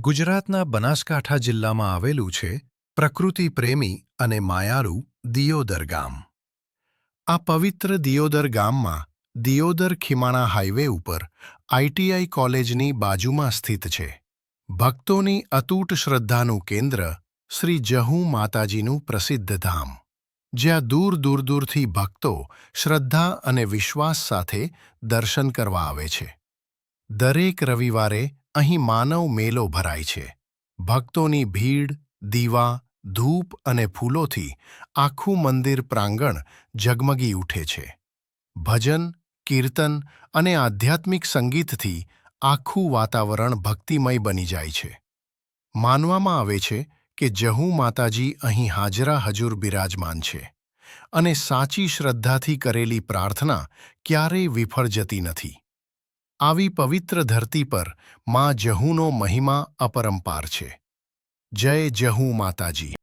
ગુજરાતના બનાસકાંઠા જિલ્લામાં આવેલું છે પ્રકૃતિ પ્રેમી અને માયાળુ દિયોદર ગામ. આ પવિત્ર દિયોદર ગામમાં દિયોદર-ખીમાણા હાઈવે ઉપર આઈટીઆઈ કોલેજની બાજુમાં સ્થિત છે. ભક્તોની અતૂટ શ્રદ્ધાનું કેન્દ્ર શ્રી જહુ માતાજીનું પ્રસિદ્ધ ધામ, જ્યાં દૂર-દૂરથી ભક્તો શ્રદ્ધા અને વિશ્વાસ સાથે દર્શન કરવા આવે છે. દરેક રવિવારે અહીં માનવ મેલો ભરાય છે. ભક્તોની ભીડ, દીવા, ધૂપ અને ફૂલોથી આખું મંદિર પ્રાંગણ ઝગમગી ઉઠે છે. ભજન, કીર્તન અને આધ્યાત્મિક સંગીતથી આખું વાતાવરણ ભક્તિમય બની જાય છે. માનવામાં આવે છે કે જહુ માતાજી અહીં હાજરા હજુર બિરાજમાન છે અને સાચી શ્રદ્ધાથી કરેલી પ્રાર્થના ક્યારેય વિફળ જતી નથી. આવી પવિત્ર ધરતી પર માં જહુનો મહિમા અપરંપાર છે. જય જહુ માતાજી.